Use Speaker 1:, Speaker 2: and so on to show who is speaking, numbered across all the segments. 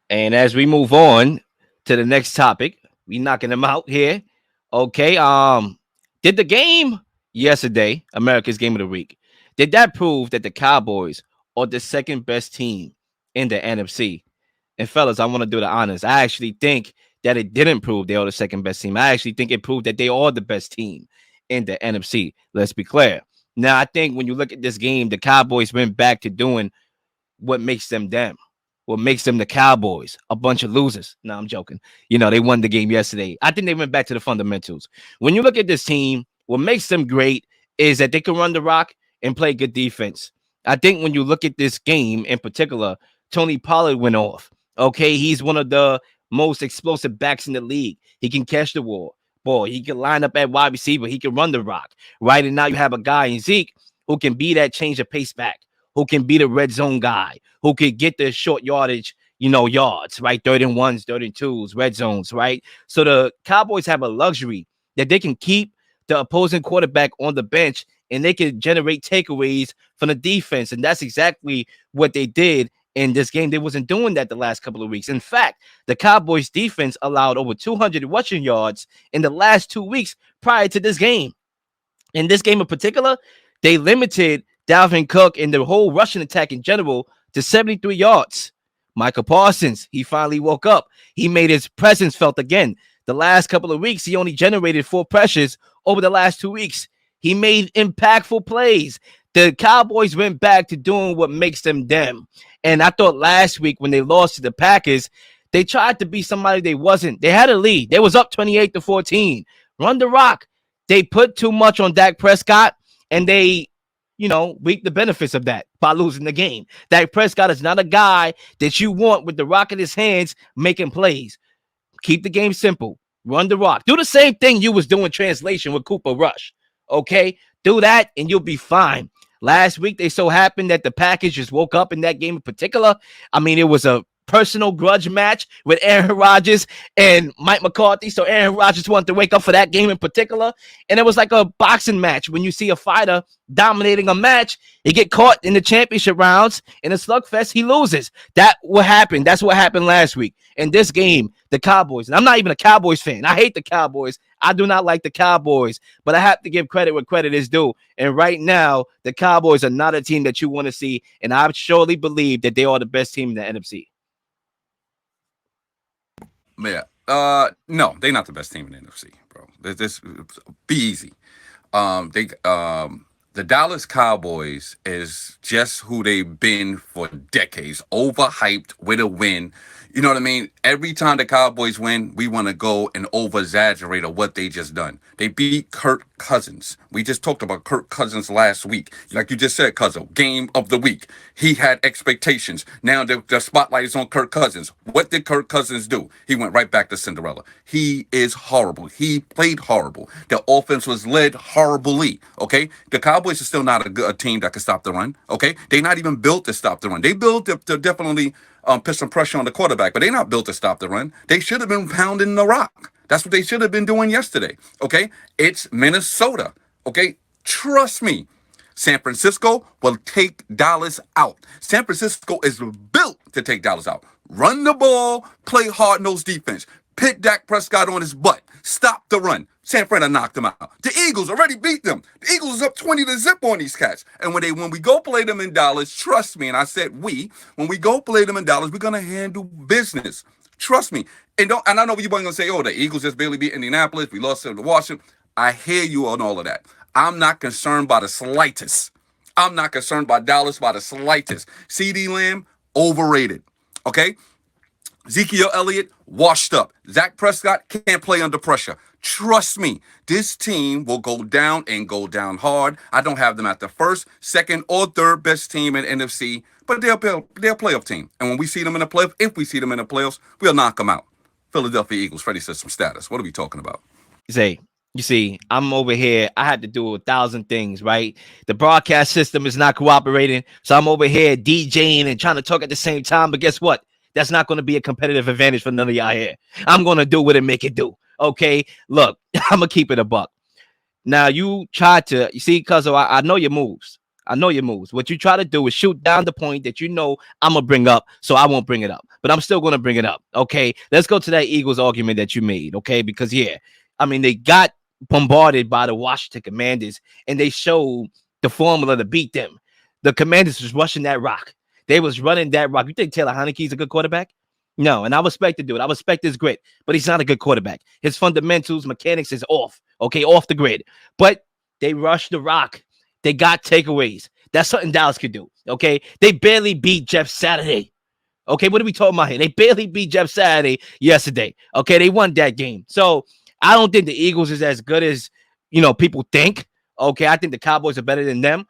Speaker 1: And as we move on to the next topic, we knocking them out here. Okay. Did the game yesterday, America's Game of the Week, did that prove that the Cowboys are the second best team in the NFC? And fellas, I want to do the honors. I actually think that it didn't prove they are the second best team. I actually think it proved that they are the best team in the NFC. Let's be clear. Now, I think when you look at this game, the Cowboys went back to doing what makes them them, what makes them the Cowboys, a bunch of losers. No, I'm joking. They won the game yesterday. I think they went back to the fundamentals. When you look at this team, what makes them great is that they can run the rock and play good defense. I think when you look at this game in particular, Tony Pollard went off. Okay, he's one of the most explosive backs in the league. He can catch the ball. He can line up at wide receiver. He can run the rock, right? And now you have a guy in Zeke who can be that change of pace back, who can be the red zone guy, who can get the short yardage, yards, right? 3rd and 1s, 3rd and 2s, red zones, right? So the Cowboys have a luxury that they can keep the opposing quarterback on the bench and they can generate takeaways from the defense. And that's exactly what they did in this game. They wasn't doing that the last couple of weeks. In fact, the Cowboys defense allowed over 200 rushing yards in the last 2 weeks prior to this game. In this game in particular, they limited Dalvin Cook and the whole rushing attack in general to 73 yards. Michael Parsons, he finally woke up. He made his presence felt again. The last couple of weeks, he only generated 4 pressures over the last 2 weeks. He made impactful plays. The Cowboys went back to doing what makes them them. And I thought last week when they lost to the Packers, they tried to be somebody they wasn't. They had a lead. They was up 28-14. Run the rock. They put too much on Dak Prescott, and they reap the benefits of that by losing the game. Dak Prescott is not a guy that you want with the rock in his hands making plays. Keep the game simple. Run the rock. Do the same thing you was doing translation with Cooper Rush. Okay? Do that and you'll be fine. Last week, they so happened that the Packers just woke up in that game in particular. I mean, it was a personal grudge match with Aaron Rodgers and Mike McCarthy. So Aaron Rodgers wanted to wake up for that game in particular. And it was like a boxing match. When you see a fighter dominating a match, he get caught in the championship rounds in a slugfest, he loses. That what happened. That's what happened last week. In this game, the Cowboys, and I'm not even a Cowboys fan. I hate the Cowboys. I do not like the Cowboys, but I have to give credit where credit is due. And right now, the Cowboys are not a team that you want to see. And I surely believe that they are the best team in the NFC.
Speaker 2: Yeah. No, they're not the best team in the NFC, bro. This be easy. The Dallas Cowboys is just who they've been for decades. Overhyped with a win. You know what I mean? Every time the Cowboys win, we want to go and over-exaggerate on what they just done. They beat Kirk Cousins. We just talked about Kirk Cousins last week. Like you just said, Cuzzo, game of the week. He had expectations. Now the spotlight is on Kirk Cousins. What did Kirk Cousins do? He went right back to Cinderella. He is horrible. He played horrible. The offense was led horribly, okay? The Cowboys are still not a team that can stop the run, okay? They're not even built to stop the run. They built to definitely put some pressure on the quarterback, but they're not built to stop the run. They should have been pounding the rock. That's what they should have been doing yesterday, okay? It's Minnesota, okay? Trust me. San Francisco will take Dallas out. San Francisco is built to take Dallas out. Run the ball, play hard-nosed defense. Pit Dak Prescott on his butt. Stop the run. San Fran knocked them out. The Eagles already beat them. The Eagles is up 20-0 on these cats. And when we go play them in Dallas, trust me, and I said when we go play them in Dallas, we're gonna handle business. Trust me. And I know you weren't gonna say, oh, the Eagles just barely beat Indianapolis. We lost to Washington. I hear you on all of that. I'm not concerned by the slightest. I'm not concerned by Dallas by the slightest. CD Lamb, overrated. Okay? Ezekiel Elliott, washed up. Dak Prescott can't play under pressure. Trust me, this team will go down and go down hard. I don't have them at the first, second, or third best team in NFC, but they're a playoff team. And when we see them in the playoffs, if we see them in the playoffs, we'll knock them out. Philadelphia Eagles, Freddie says some status. What are we talking about?
Speaker 1: Zay, you see, I'm over here. I had to do 1,000 things, right? The broadcast system is not cooperating. So I'm over here DJing and trying to talk at the same time. But guess what? That's not going to be a competitive advantage for none of y'all here. I'm going to do what it make it do. Okay? Look, I'm going to keep it a buck. Now, you see, Cuzzo, I know your moves. I know your moves. What you try to do is shoot down the point that you know I'm going to bring up, so I won't bring it up. but I'm still going to bring it up. Okay, let's go to that Eagles argument that you made. Okay, because yeah, I mean they got bombarded by the Washington Commanders, and they showed the formula to beat them. The Commanders was rushing that rock. They was running that rock. You think Taylor Heineke's a good quarterback? No, and I respect the dude. I respect his grit, but he's not a good quarterback. His fundamentals, mechanics is off. Okay, off the grid. But they rushed the rock. They got takeaways. That's something Dallas could do. Okay, they barely beat Jeff Saturday. Okay, what are we talking about here? They barely beat Jeff Saturday yesterday. Okay, they won that game. So I don't think the Eagles is as good as people think. Okay, I think the Cowboys are better than them.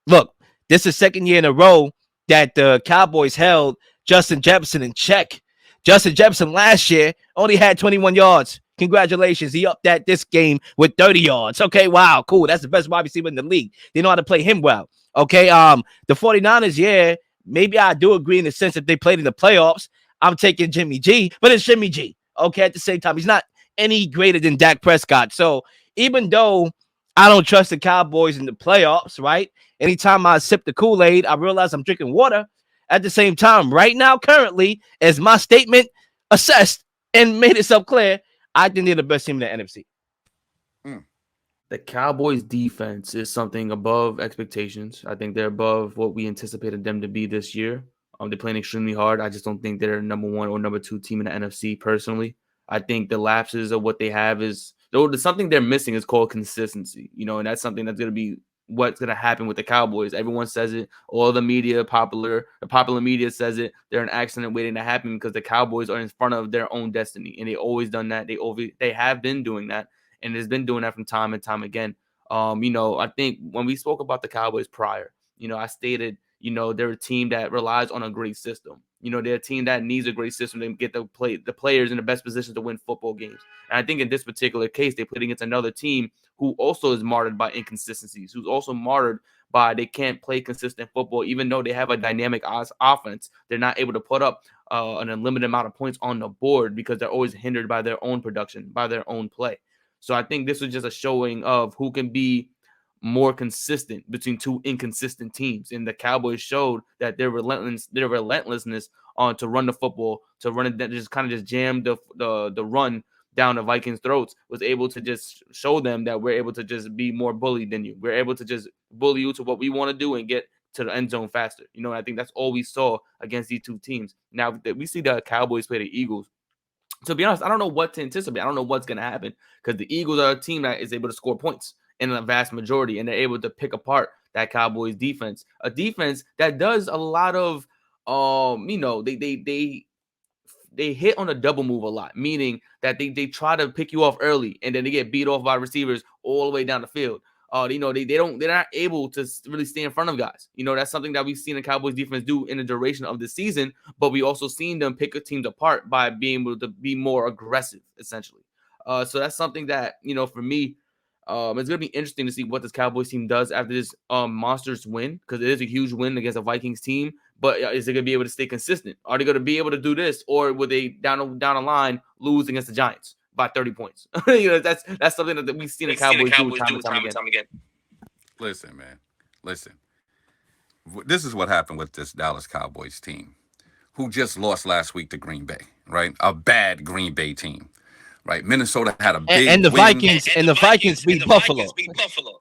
Speaker 1: Look, this is the second year in a row that the Cowboys held Justin Jefferson in check. Justin Jefferson last year only had 21 yards. Congratulations. He upped that this game with 30 yards. Okay, wow, cool. That's the best wide receiver in the league. They know how to play him well. Okay, the 49ers, yeah, maybe I do agree in the sense that they played in the playoffs. I'm taking Jimmy G, but it's Jimmy G. Okay, at the same time, he's not any greater than Dak Prescott. So even though I don't trust the Cowboys in the playoffs, right? Anytime I sip the Kool-Aid, I realize I'm drinking water. At the same time, right now, currently, as my statement assessed and made itself clear, I think they're the best team in the NFC.
Speaker 3: The Cowboys defense is something above expectations. I think they're above what we anticipated them to be this year. They're playing extremely hard. I just don't think they're number one or number two team in the NFC personally. I think the lapses of what they have is something they're missing is called consistency, and that's something that's going to be what's going to happen with the Cowboys. Everyone says it. All the popular media says it. They're an accident waiting to happen because the Cowboys are in front of their own destiny, and they always done that. They have been doing that, and has been doing that from time and time again. I think when we spoke about the Cowboys prior, I stated, they're a team that relies on a great system. They're a team that needs a great system to get the players in the best position to win football games. And I think in this particular case, they played against another team who also is martyred by inconsistencies, who's also martyred by they can't play consistent football, even though they have a dynamic offense. They're not able to put up an unlimited amount of points on the board because they're always hindered by their own production, by their own play. So I think this was just a showing of who can be more consistent between two inconsistent teams. And the Cowboys showed that their relentlessness on to run the football, to run it, just kind of just jam the run down the Vikings' throats, was able to just show them that we're able to just be more bullied than you. We're able to just bully you to what we want to do and get to the end zone faster. I think that's all we saw against these two teams. Now that we see the Cowboys play the Eagles, to be honest, I don't know what to anticipate. I don't know what's going to happen because the Eagles are a team that is able to score points in a vast majority, and they're able to pick apart that Cowboys defense, a defense that does a lot of, they hit on a double move a lot, meaning that they try to pick you off early and then they get beat off by receivers all the way down the field. They're not able to really stay in front of guys. That's something that we've seen the Cowboys defense do in the duration of the season, but we also seen them pick teams apart by being able to be more aggressive, essentially. So that's something that, for me, it's going to be interesting to see what this Cowboys team does after this monstrous win, because it is a huge win against a Vikings team. But is they going to be able to stay consistent? Are they going to be able to do this, or will they down the line lose against the Giants by 30 points? That's something that we've seen the Cowboys do time and time again.
Speaker 2: Listen, man. Listen. This is what happened with this Dallas Cowboys team, who just lost last week to Green Bay, right? A bad Green Bay team. Right, Minnesota had a big
Speaker 1: and the
Speaker 2: win.
Speaker 1: Vikings beat Buffalo.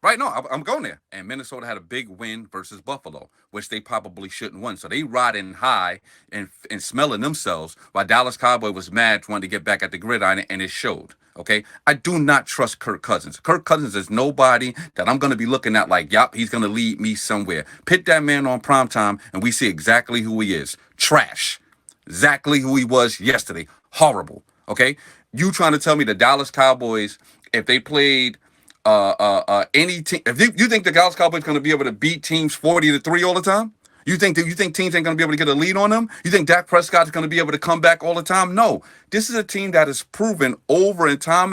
Speaker 2: Right, no, I'm going there. And Minnesota had a big win versus Buffalo, which they probably shouldn't win. So they riding high and smelling themselves, while Dallas Cowboy was mad, wanting to get back at the gridiron, and it showed. Okay, I do not trust Kirk Cousins. Kirk Cousins is nobody that I'm going to be looking at like, yup, he's going to lead me somewhere. Pit that man on primetime, and we see exactly who he is. Trash. Exactly who he was yesterday. Horrible. Okay. You trying to tell me the Dallas Cowboys, if they played any team, if you think the Dallas Cowboys going to be able to beat teams 40-3 all the time? You think teams ain't going to be able to get a lead on them? You think Dak Prescott is going to be able to come back all the time? No. This is a team that is proven over and time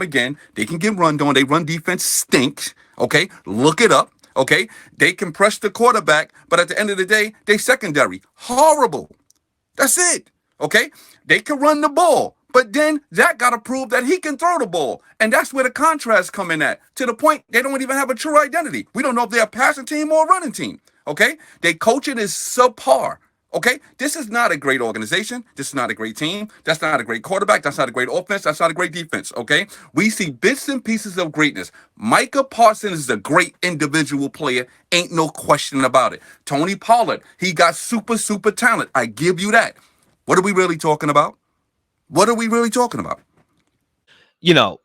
Speaker 2: again. They can get run on. They run defense stinks. Okay, look it up. Okay, they can press the quarterback, but at the end of the day, they secondary horrible. That's it. Okay, they can run the ball. But then Zach got to prove that he can throw the ball. And that's where the contrast come in at. To the point, they don't even have a true identity. We don't know if they're a passing team or a running team. Okay? Their coaching is subpar. Okay, this is not a great organization. This is not a great team. That's not a great quarterback. That's not a great offense. That's not a great defense. Okay, we see bits and pieces of greatness. Micah Parsons is a great individual player. Ain't no question about it. Tony Pollard, he got super talent. I give you that. What are we really talking about? What are we really talking about?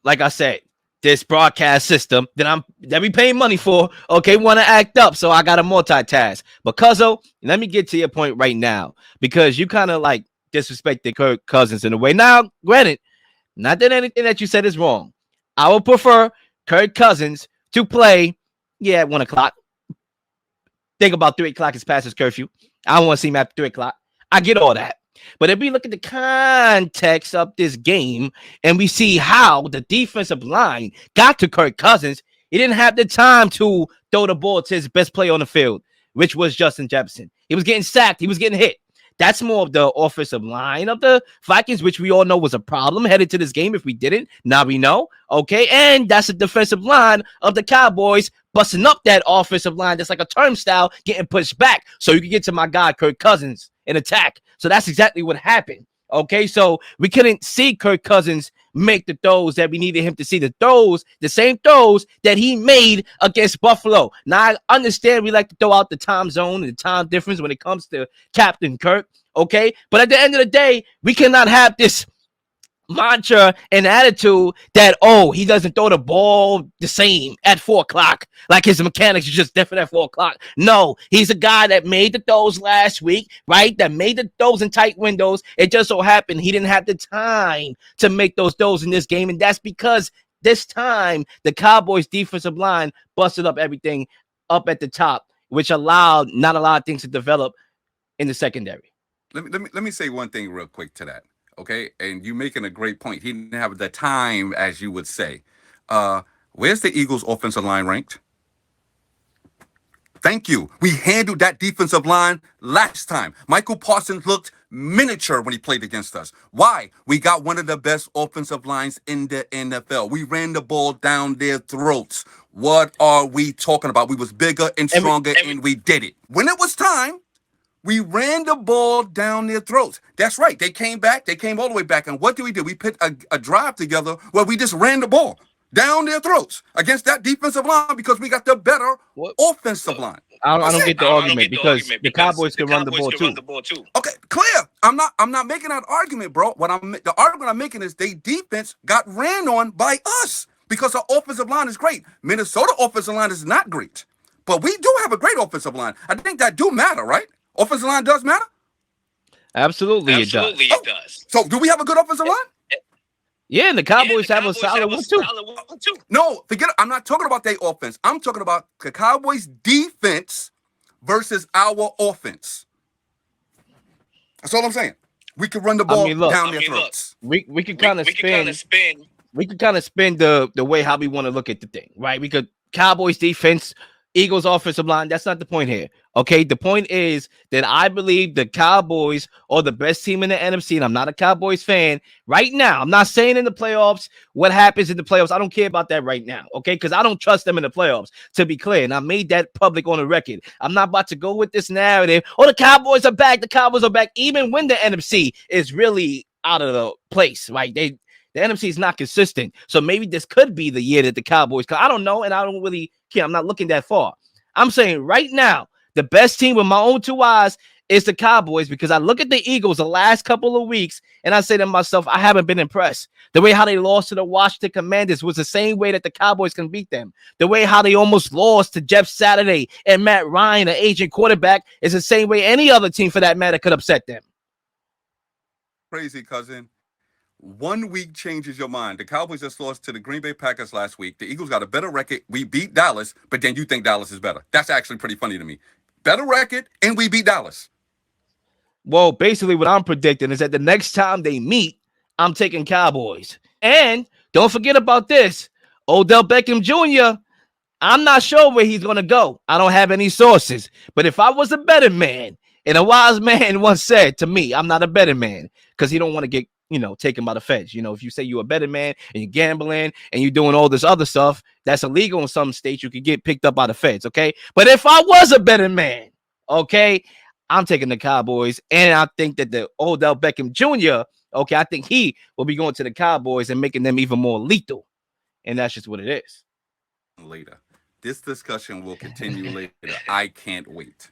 Speaker 1: Like I said, this broadcast system that we paying money for, okay, want to act up. So I got to multitask. But Cuzzo, let me get to your point right now, because you kind of like disrespected Kirk Cousins in a way. Now, granted, not that anything that you said is wrong. I would prefer Kirk Cousins to play, at 1 o'clock. Think about 3 o'clock is past his curfew. I don't want to see him after 3 o'clock. I get all that. But if we look at the context of this game and we see how the defensive line got to Kirk Cousins, he didn't have the time to throw the ball to his best player on the field, which was Justin Jefferson. He was getting sacked. He was getting hit. That's more of the offensive line of the Vikings, which we all know was a problem headed to this game. If we didn't, now we know. Okay, and that's the defensive line of the Cowboys busting up that offensive line. That's like a turnstile getting pushed back so you can get to my guy, Kirk Cousins, and attack. So that's exactly what happened. Okay, so we couldn't see Kirk Cousins make the throws that we needed him to see. The same throws that he made against Buffalo. Now, I understand we like to throw out the time zone and the time difference when it comes to Captain Kirk, okay? But at the end of the day, we cannot have this mantra and attitude that, he doesn't throw the ball the same at 4 o'clock, like his mechanics are just different at 4 o'clock. No, he's a guy that made the throws last week, right? That made the throws in tight windows. It just so happened he didn't have the time to make those throws in this game, and that's because this time the Cowboys defensive line busted up everything up at the top, which allowed not a lot of things to develop in the secondary.
Speaker 2: Let me say one thing real quick to that. Okay, and you're making a great point. He didn't have the time, as you would say. Where's the Eagles' offensive line ranked? Thank you. We handled that defensive line last time. Michael Parsons looked miniature when he played against us. Why? We got one of the best offensive lines in the NFL. We ran the ball down their throats. What are we talking about? We was bigger and stronger, and we did it. When it was time, we ran the ball down their throats. That's right. They came back. They came all the way back. And what did? We put a drive together where we just ran the ball down their throats against that defensive line because we got the better offensive line.
Speaker 1: I don't get the argument because the Cowboys can run the ball too.
Speaker 2: Okay, clear. I'm not making that argument, bro. The argument I'm making is they defense got ran on by us because our offensive line is great. Minnesota offensive line is not great, but we do have a great offensive line. I think that do matter, right? Offensive line does matter?
Speaker 1: Absolutely, it does.
Speaker 2: So do we have a good offensive line?
Speaker 1: Yeah, and the Cowboys have a solid one too.
Speaker 2: No, forget it. I'm not talking about their offense. I'm talking about the Cowboys defense versus our offense. That's all I'm saying. We could run the ball down their throats.
Speaker 1: We could kind of spin. We could kind of spin the way how we want to look at the thing, right? We could Cowboys defense, Eagles offensive line. That's not the point here. Okay, the point is that I believe the Cowboys are the best team in the NFC, and I'm not a Cowboys fan right now. I'm not saying in the playoffs what happens in the playoffs. I don't care about that right now, okay, because I don't trust them in the playoffs, to be clear, and I made that public on the record. I'm not about to go with this narrative, the Cowboys are back, even when the NFC is really out of the place, right? The NFC is not consistent, so maybe this could be the year that the Cowboys come. I don't know, and I don't really care. I'm not looking that far. I'm saying right now, the best team with my own two eyes is the Cowboys because I look at the Eagles the last couple of weeks and I say to myself, I haven't been impressed. The way how they lost to the Washington Commanders was the same way that the Cowboys can beat them. The way how they almost lost to Jeff Saturday and Matt Ryan, an aging quarterback, is the same way any other team for that matter could upset them.
Speaker 2: Crazy, cousin. 1 week changes your mind. The Cowboys just lost to the Green Bay Packers last week. The Eagles got a better record. We beat Dallas, but then you think Dallas is better. That's actually pretty funny to me. Better record, and we beat Dallas.
Speaker 1: Well, basically what I'm predicting is that the next time they meet, I'm taking Cowboys. And don't forget about this. Odell Beckham Jr., I'm not sure where he's going to go. I don't have any sources. But if I was a betting man, and a wise man once said to me, I'm not a betting man, because he don't want to get taken by the feds. If you say you're a betting man and you're gambling and you're doing all this other stuff that's illegal in some states, you could get picked up by the feds, okay? But if I was a betting man, okay, I'm taking the Cowboys, and I think that the Odell Beckham Jr. Okay, I think he will be going to the Cowboys and making them even more lethal, and that's just what it is.
Speaker 2: Later. This discussion will continue later. I can't wait.